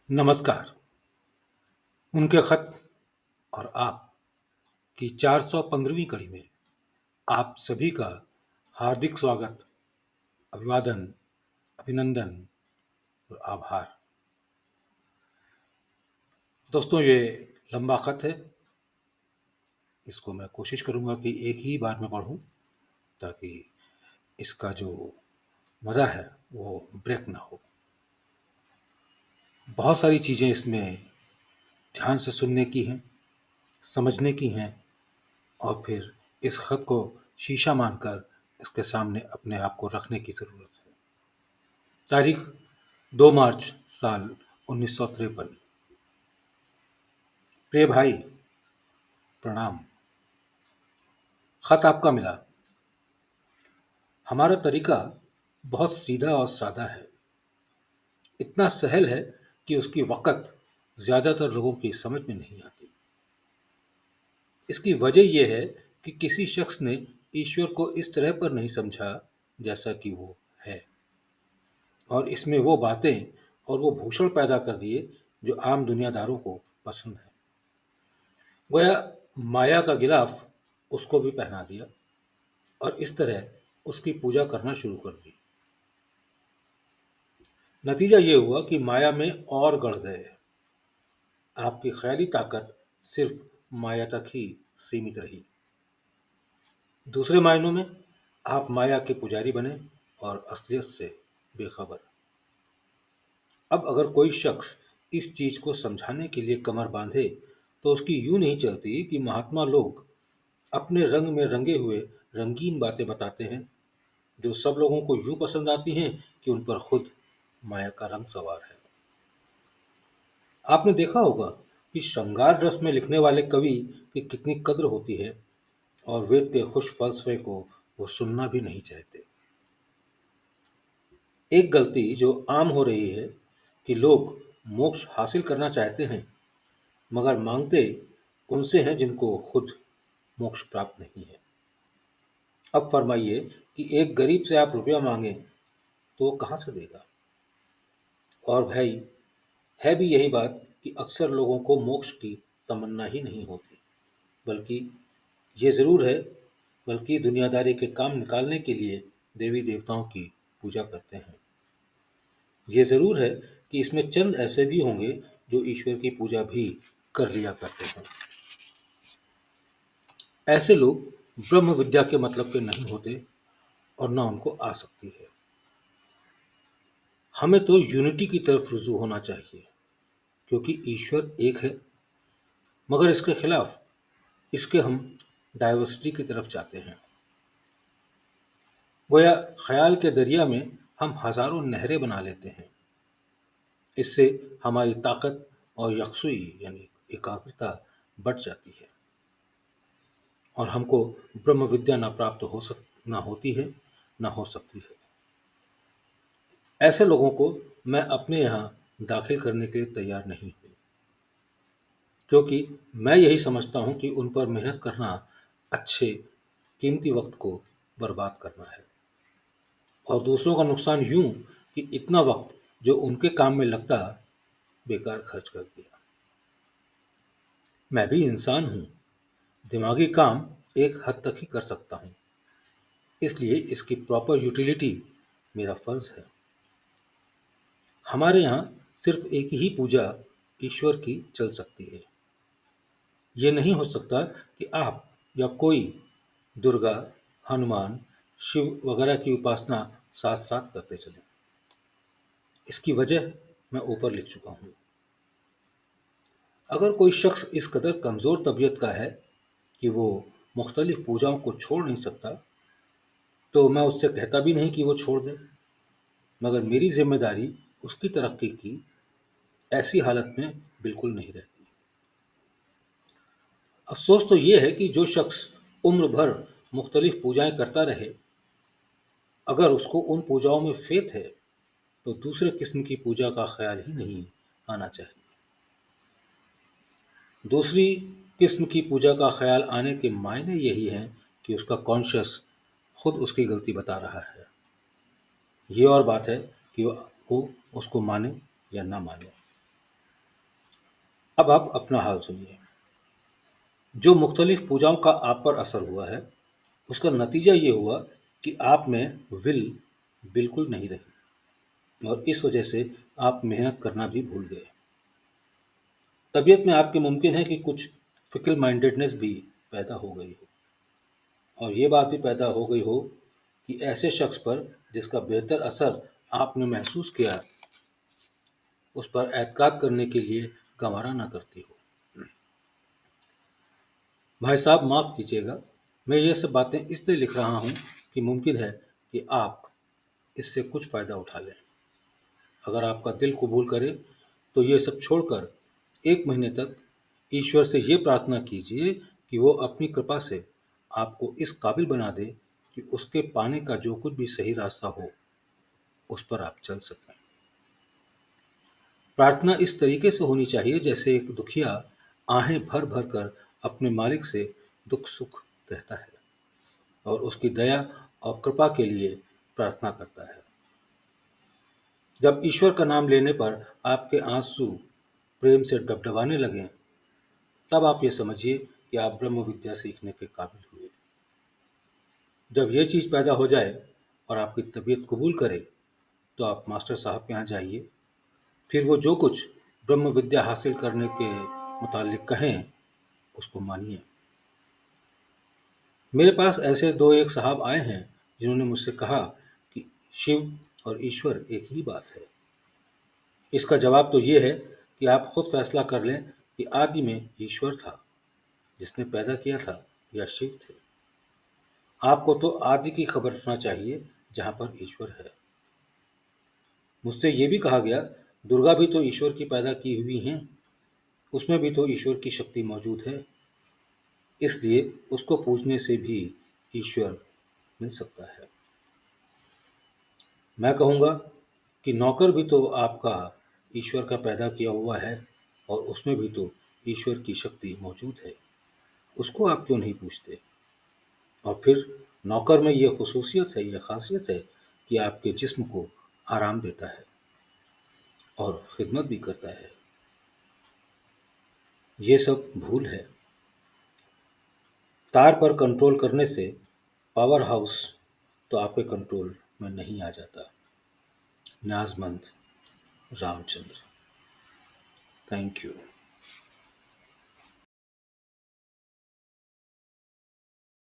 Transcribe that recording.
नमस्कार। उनके खत और आप की 415वीं कड़ी में आप सभी का हार्दिक स्वागत, अभिवादन, अभिनंदन और आभार। दोस्तों, ये लंबा खत है। इसको मैं कोशिश करूंगा कि एक ही बार में पढूं ताकि इसका जो मज़ा है वो ब्रेक ना हो। बहुत सारी चीज़ें इसमें ध्यान से सुनने की हैं, समझने की हैं और फिर इस खत को शीशा मानकर इसके सामने अपने आप को रखने की ज़रूरत है। तारीख 2 मार्च साल 1953। प्रिय भाई, प्रणाम। खत आपका मिला। हमारा तरीका बहुत सीधा और सादा है। इतना सहल है कि उसकी वक़्त ज़्यादातर लोगों की समझ में नहीं आती। इसकी वजह यह है कि किसी शख्स ने ईश्वर को इस तरह पर नहीं समझा जैसा कि वो है, और इसमें वो बातें और वो भूषण पैदा कर दिए जो आम दुनियादारों को पसंद है। गोया माया का गिलाफ उसको भी पहना दिया और इस तरह उसकी पूजा करना शुरू कर दी। नतीजा ये हुआ कि माया में और गड़ गए। आपकी ख्याली ताकत सिर्फ माया तक ही सीमित रही। दूसरे मायनों में आप माया के पुजारी बने और असलियत से बेखबर। अब अगर कोई शख्स इस चीज को समझाने के लिए कमर बांधे तो उसकी यूं नहीं चलती कि महात्मा लोग अपने रंग में रंगे हुए रंगीन बातें बताते हैं जो सब लोगों को यूं पसंद आती हैं कि उन पर खुद माया का रंग सवार है। आपने देखा होगा कि श्रृंगार रस में लिखने वाले कवि की कितनी कद्र होती है और वेद के खुश फलसफे को वो सुनना भी नहीं चाहते। एक गलती जो आम हो रही है कि लोग मोक्ष हासिल करना चाहते हैं मगर मांगते उनसे हैं जिनको खुद मोक्ष प्राप्त नहीं है। अब फरमाइए कि एक गरीब से आप रुपया मांगें तो वो कहाँ से देगा? और भाई, है भी यही बात कि अक्सर लोगों को मोक्ष की तमन्ना ही नहीं होती, बल्कि ये ज़रूर है बल्कि दुनियादारी के काम निकालने के लिए देवी देवताओं की पूजा करते हैं। ये ज़रूर है कि इसमें चंद ऐसे भी होंगे जो ईश्वर की पूजा भी कर लिया करते हैं। ऐसे लोग ब्रह्म विद्या के मतलब के नहीं होते और ना उनको आ सकती है। हमें तो यूनिटी की तरफ रुजू होना चाहिए क्योंकि ईश्वर एक है, मगर इसके खिलाफ इसके हम डाइवर्सिटी की तरफ जाते हैं। गोया ख्याल के दरिया में हम हजारों नहरें बना लेते हैं। इससे हमारी ताकत और यकसुई यानी एकाग्रता बढ़ जाती है और हमको ब्रह्म विद्या ना होती है ना हो सकती है। ऐसे लोगों को मैं अपने यहाँ दाखिल करने के लिए तैयार नहीं हूँ क्योंकि मैं यही समझता हूँ कि उन पर मेहनत करना अच्छे कीमती वक्त को बर्बाद करना है और दूसरों का नुकसान यूं कि इतना वक्त जो उनके काम में लगता बेकार खर्च कर दिया। मैं भी इंसान हूँ, दिमागी काम एक हद तक ही कर सकता हूँ, इसलिए इसकी प्रॉपर यूटिलिटी मेरा फर्ज है। हमारे यहाँ सिर्फ एक ही पूजा ईश्वर की चल सकती है। ये नहीं हो सकता कि आप या कोई दुर्गा, हनुमान, शिव वगैरह की उपासना साथ साथ करते चलें। इसकी वजह मैं ऊपर लिख चुका हूँ। अगर कोई शख्स इस कदर कमज़ोर तबीयत का है कि वो मुख्तलिफ पूजाओं को छोड़ नहीं सकता तो मैं उससे कहता भी नहीं कि वो छोड़ दे, मगर मेरी जिम्मेदारी उसकी तरक्की की ऐसी हालत में बिल्कुल नहीं रहती। अफसोस तो ये है कि जो शख्स उम्र भर मुख्तलिफ पूजाएं करता रहे, अगर उसको उन पूजाओं में फेथ है तो दूसरे किस्म की पूजा का ख्याल ही नहीं आना चाहिए। दूसरी किस्म की पूजा का ख्याल आने के मायने यही हैं कि उसका कॉन्शियस खुद उसकी गलती बता रहा है। ये और बात है कि वो उसको माने या ना माने। अब आप अपना हाल सुनिए। जो मुख्तलिफ पूजाओं का आप पर असर हुआ है, उसका नतीजा ये हुआ कि आप में विल बिल्कुल नहीं रही और इस वजह से आप मेहनत करना भी भूल गए। तबीयत में आपके मुमकिन है कि कुछ फिक्र माइंडेडनेस भी पैदा हो गई हो और ये बात भी पैदा हो गई हो कि ऐसे शख्स पर जिसका बेहतर असर आपने महसूस किया, उस पर एतकाद करने के लिए गवारा ना करती हो। भाई साहब माफ़ कीजिएगा, मैं ये सब बातें इसलिए लिख रहा हूँ कि मुमकिन है कि आप इससे कुछ फ़ायदा उठा लें। अगर आपका दिल कबूल करे तो ये सब छोड़कर 1 महीने तक ईश्वर से ये प्रार्थना कीजिए कि वो अपनी कृपा से आपको इस काबिल बना दे कि उसके पाने का जो कुछ भी सही रास्ता हो, उस पर आप चल सकें। प्रार्थना इस तरीके से होनी चाहिए जैसे एक दुखिया आहें भर-भर कर अपने मालिक से दुख-सुख कहता है और उसकी दया और कृपा के लिए प्रार्थना करता है। जब ईश्वर का नाम लेने पर आपके आंसू प्रेम से डबडबाने लगें, तब आप ये समझिए कि आप ब्रह्म विद्या सीखने के काबिल हुए। जब ये चीज़ पैदा हो जाए और आपकी तबीयत कबूल करे, तो आप मास्टर साहब के यहाँ जाइए। फिर वो जो कुछ ब्रह्म विद्या हासिल करने के मुतालिक कहें, उसको मानिए। मेरे पास ऐसे 2-1 साहब आए हैं जिन्होंने मुझसे कहा कि शिव और ईश्वर एक ही बात है। इसका जवाब तो ये है कि आप खुद फैसला कर लें कि आदि में ईश्वर था, जिसने पैदा किया था, या शिव थे। आपको तो आदि की खबर रखना चाहिए जहाँ पर ईश्वर है। मुझसे ये भी कहा गया, दुर्गा भी तो ईश्वर की पैदा की हुई हैं, उसमें भी तो ईश्वर की शक्ति मौजूद है, इसलिए उसको पूजने से भी ईश्वर मिल सकता है। मैं कहूँगा कि नौकर भी तो आपका ईश्वर का पैदा किया हुआ है और उसमें भी तो ईश्वर की शक्ति मौजूद है, उसको आप क्यों नहीं पूछते? और फिर नौकर में ये ख़ुसूसियत है, ये ख़ासियत है कि आपके जिस्म को आराम देता है और खिदमत भी करता है। ये सब भूल है। तार पर कंट्रोल करने से पावर हाउस तो आपके कंट्रोल में नहीं आ जाता। न्याज़मंद रामचंद्र। Thank you.